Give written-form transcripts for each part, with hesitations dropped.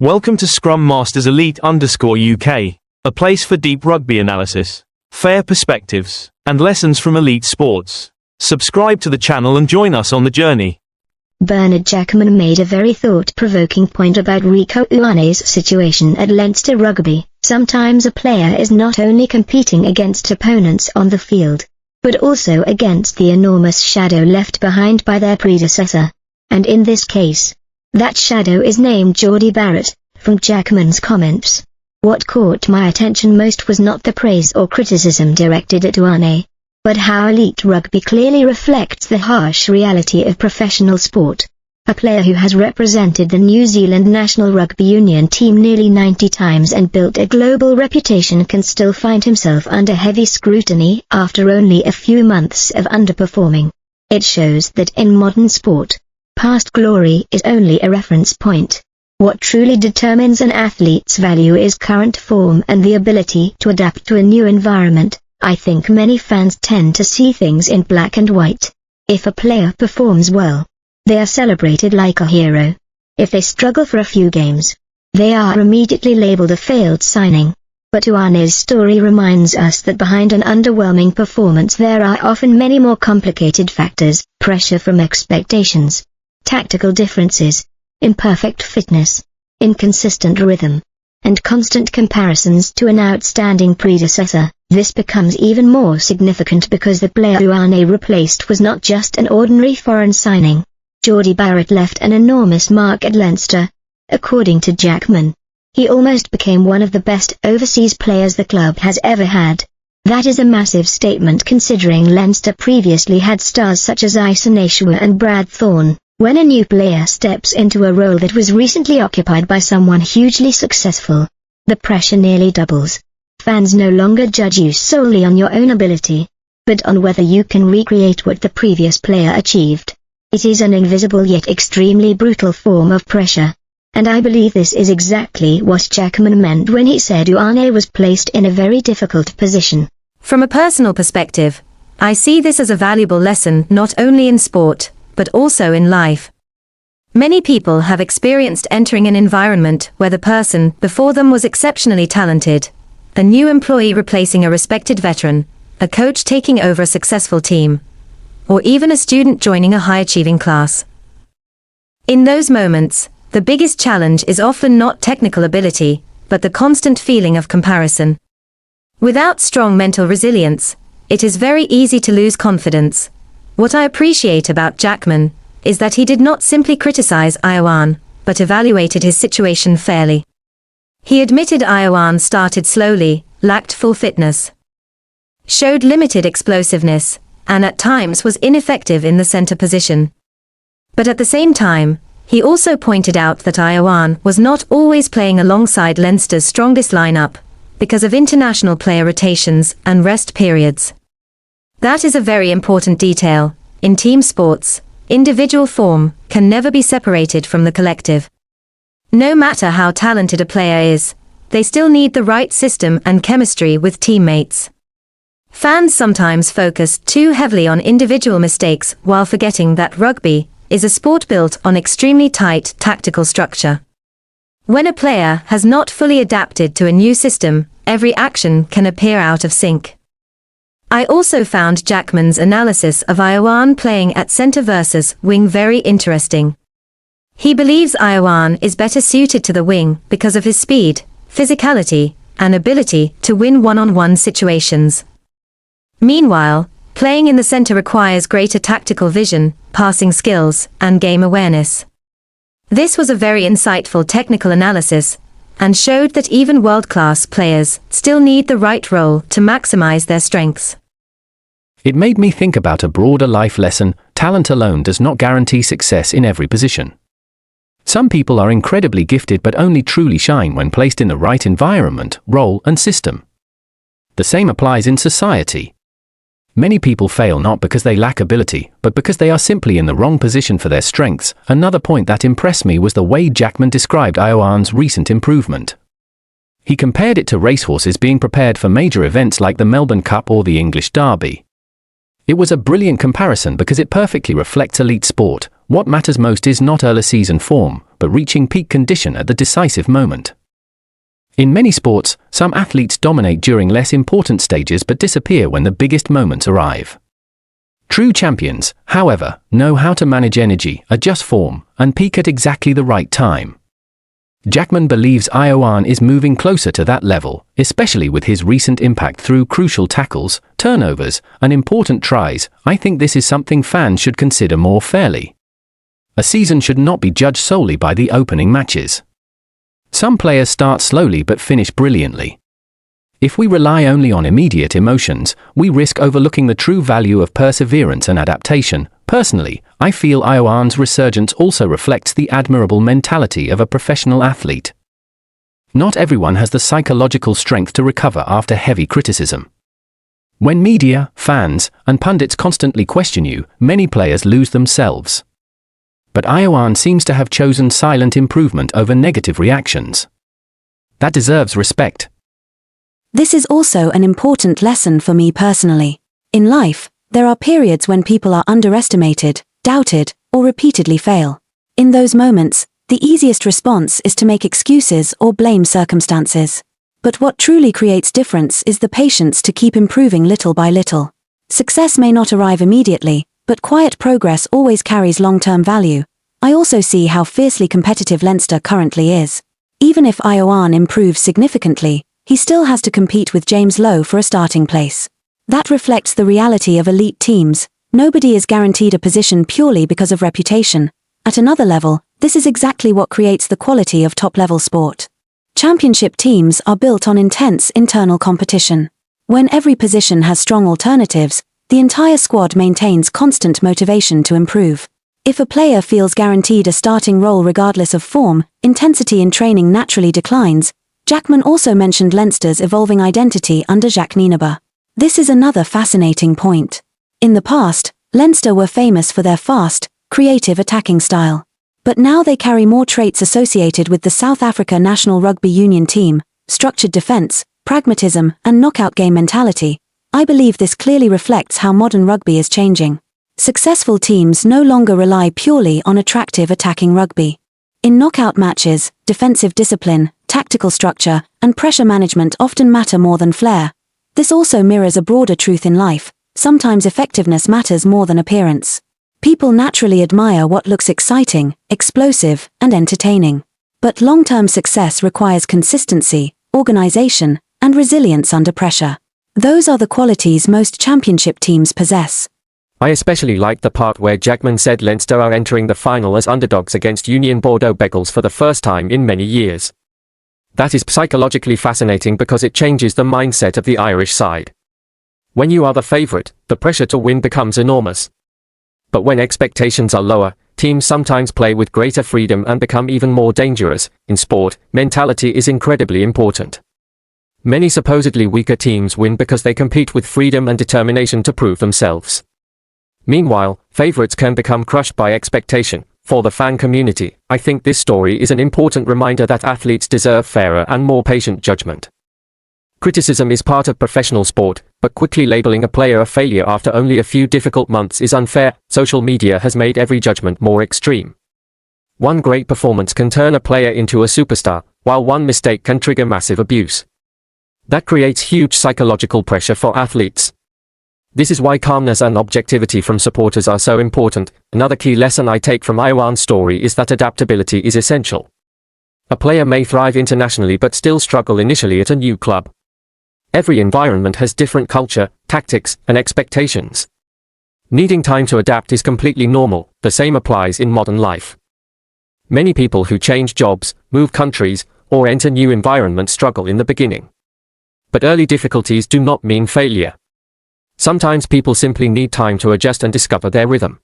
Welcome to Scrum Masters Elite_UK, a place for deep rugby analysis, fair perspectives, and lessons from elite sports. Subscribe to the channel and join us on the journey. Bernard Jackman made a very thought-provoking point about Rieko Ioane's situation at Leinster Rugby. Sometimes a player is not only competing against opponents on the field, but also against the enormous shadow left behind by their predecessor. And in this case, that shadow is named Jordie Barrett. From Jackman's comments, what caught my attention most was not the praise or criticism directed at Ioane, but how elite rugby clearly reflects the harsh reality of professional sport. A player who has represented the New Zealand national rugby union team nearly 90 times and built a global reputation can still find himself under heavy scrutiny after only a few months of underperforming. It shows that in modern sport, past glory is only a reference point. What truly determines an athlete's value is current form and the ability to adapt to a new environment. I think many fans tend to see things in black and white. If a player performs well, they are celebrated like a hero. If they struggle for a few games, they are immediately labeled a failed signing. But Ioane's story reminds us that behind an underwhelming performance there are often many more complicated factors: pressure from expectations, tactical differences, imperfect fitness, inconsistent rhythm, and constant comparisons to an outstanding predecessor. This becomes even more significant because the player Ioane replaced was not just an ordinary foreign signing. Jordie Barrett left an enormous mark at Leinster. According to Jackman, he almost became one of the best overseas players the club has ever had. That is a massive statement considering Leinster previously had stars such as Isanashua and Brad Thorne. When a new player steps into a role that was recently occupied by someone hugely successful, the pressure nearly doubles. Fans no longer judge you solely on your own ability, but on whether you can recreate what the previous player achieved. It is an invisible yet extremely brutal form of pressure. And I believe this is exactly what Jackman meant when he said Ioane was placed in a very difficult position. From a personal perspective, I see this as a valuable lesson not only in sport, but also in life. Many people have experienced entering an environment where the person before them was exceptionally talented, a new employee replacing a respected veteran, a coach taking over a successful team, or even a student joining a high-achieving class. In those moments, the biggest challenge is often not technical ability, but the constant feeling of comparison. Without strong mental resilience, it is very easy to lose confidence. What I appreciate about Jackman is that he did not simply criticize Ioane, but evaluated his situation fairly. He admitted Ioane started slowly, lacked full fitness, showed limited explosiveness, and at times was ineffective in the center position. But at the same time, he also pointed out that Ioane was not always playing alongside Leinster's strongest lineup, because of international player rotations and rest periods. That is a very important detail. In team sports, individual form can never be separated from the collective. No matter how talented a player is, they still need the right system and chemistry with teammates. Fans sometimes focus too heavily on individual mistakes while forgetting that rugby is a sport built on extremely tight tactical structure. When a player has not fully adapted to a new system, every action can appear out of sync. I also found Jackman's analysis of Ioane playing at centre versus wing very interesting. He believes Ioane is better suited to the wing because of his speed, physicality, and ability to win one-on-one situations. Meanwhile, playing in the centre requires greater tactical vision, passing skills, and game awareness. This was a very insightful technical analysis, and showed that even world-class players still need the right role to maximize their strengths. It made me think about a broader life lesson: talent alone does not guarantee success in every position. Some people are incredibly gifted but only truly shine when placed in the right environment, role, and system. The same applies in society. Many people fail not because they lack ability, but because they are simply in the wrong position for their strengths. Another point that impressed me was the way Jackman described Ioane's recent improvement. He compared it to racehorses being prepared for major events like the Melbourne Cup or the English Derby. It was a brilliant comparison because it perfectly reflects elite sport. What matters most is not early season form, but reaching peak condition at the decisive moment. In many sports, some athletes dominate during less important stages but disappear when the biggest moments arrive. True champions, however, know how to manage energy, adjust form, and peak at exactly the right time. Jackman believes Ioane is moving closer to that level, especially with his recent impact through crucial tackles, turnovers, and important tries. I think this is something fans should consider more fairly. A season should not be judged solely by the opening matches. Some players start slowly but finish brilliantly. If we rely only on immediate emotions, we risk overlooking the true value of perseverance and adaptation. Personally, I feel Ioane's resurgence also reflects the admirable mentality of a professional athlete. Not everyone has the psychological strength to recover after heavy criticism. When media, fans, and pundits constantly question you, many players lose themselves. But Ioane seems to have chosen silent improvement over negative reactions. That deserves respect. This is also an important lesson for me personally. In life, there are periods when people are underestimated, doubted, or repeatedly fail. In those moments, the easiest response is to make excuses or blame circumstances. But what truly creates difference is the patience to keep improving little by little. Success may not arrive immediately, but quiet progress always carries long-term value. I also see how fiercely competitive Leinster currently is. Even if Ioane improves significantly, he still has to compete with James Lowe for a starting place. That reflects the reality of elite teams. Nobody is guaranteed a position purely because of reputation. At another level, this is exactly what creates the quality of top-level sport. Championship teams are built on intense internal competition. When every position has strong alternatives, the entire squad maintains constant motivation to improve. If a player feels guaranteed a starting role regardless of form, intensity in training naturally declines. Jackman also mentioned Leinster's evolving identity under Jacques Nienaber. This is another fascinating point. In the past, Leinster were famous for their fast, creative attacking style. But now they carry more traits associated with the South Africa national rugby union team: structured defence, pragmatism, and knockout game mentality. I believe this clearly reflects how modern rugby is changing. Successful teams no longer rely purely on attractive attacking rugby. In knockout matches, defensive discipline, tactical structure, and pressure management often matter more than flair. This also mirrors a broader truth in life: sometimes effectiveness matters more than appearance. People naturally admire what looks exciting, explosive, and entertaining. But long-term success requires consistency, organization, and resilience under pressure. Those are the qualities most championship teams possess. I especially liked the part where Jackman said Leinster are entering the final as underdogs against Union Bordeaux-Bègles for the first time in many years. That is psychologically fascinating because it changes the mindset of the Irish side. When you are the favourite, the pressure to win becomes enormous. But when expectations are lower, teams sometimes play with greater freedom and become even more dangerous. In sport, mentality is incredibly important. Many supposedly weaker teams win because they compete with freedom and determination to prove themselves. Meanwhile, favourites can become crushed by expectation. For the fan community, I think this story is an important reminder that athletes deserve fairer and more patient judgment. Criticism is part of professional sport, but quickly labeling a player a failure after only a few difficult months is unfair. Social media has made every judgment more extreme. One great performance can turn a player into a superstar, while one mistake can trigger massive abuse. That creates huge psychological pressure for athletes. This is why calmness and objectivity from supporters are so important. Another key lesson I take from Ioane's story is that adaptability is essential. A player may thrive internationally but still struggle initially at a new club. Every environment has different culture, tactics, and expectations. Needing time to adapt is completely normal. The same applies in modern life. Many people who change jobs, move countries, or enter new environments struggle in the beginning. But early difficulties do not mean failure. Sometimes people simply need time to adjust and discover their rhythm.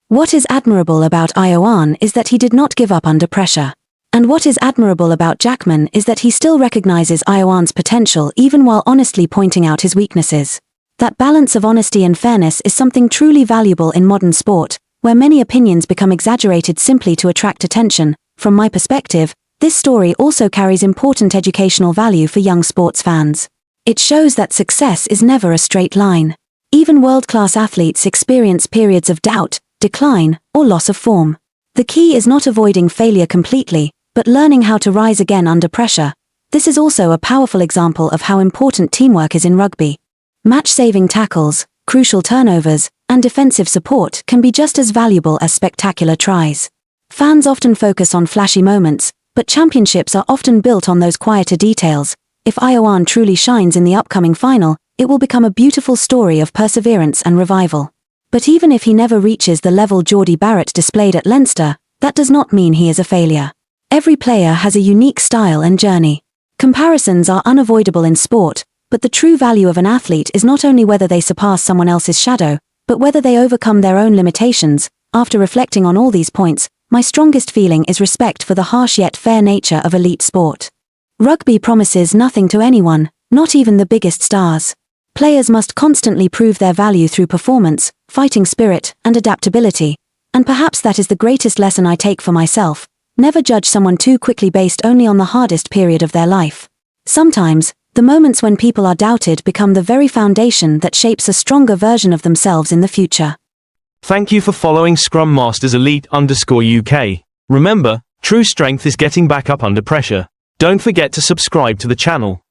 What is admirable about Ioane is that he did not give up under pressure. And what is admirable about Jackman is that he still recognizes Ioane's potential even while honestly pointing out his weaknesses. That balance of honesty and fairness is something truly valuable in modern sport, where many opinions become exaggerated simply to attract attention. From my perspective, this story also carries important educational value for young sports fans. It shows that success is never a straight line. Even world-class athletes experience periods of doubt, decline, or loss of form. The key is not avoiding failure completely, but learning how to rise again under pressure. This is also a powerful example of how important teamwork is in rugby. Match-saving tackles, crucial turnovers, and defensive support can be just as valuable as spectacular tries. Fans often focus on flashy moments, but championships are often built on those quieter details. If Ioane truly shines in the upcoming final, it will become a beautiful story of perseverance and revival. But even if he never reaches the level Jordie Barrett displayed at Leinster, that does not mean he is a failure. Every player has a unique style and journey. Comparisons are unavoidable in sport, but the true value of an athlete is not only whether they surpass someone else's shadow, but whether they overcome their own limitations. After reflecting on all these points, my strongest feeling is respect for the harsh yet fair nature of elite sport. Rugby promises nothing to anyone, not even the biggest stars. Players must constantly prove their value through performance, fighting spirit, and adaptability. And perhaps that is the greatest lesson I take for myself. Never judge someone too quickly based only on the hardest period of their life. Sometimes, the moments when people are doubted become the very foundation that shapes a stronger version of themselves in the future. Thank you for following Scrum Masters Elite_UK. Remember, true strength is getting back up under pressure. Don't forget to subscribe to the channel.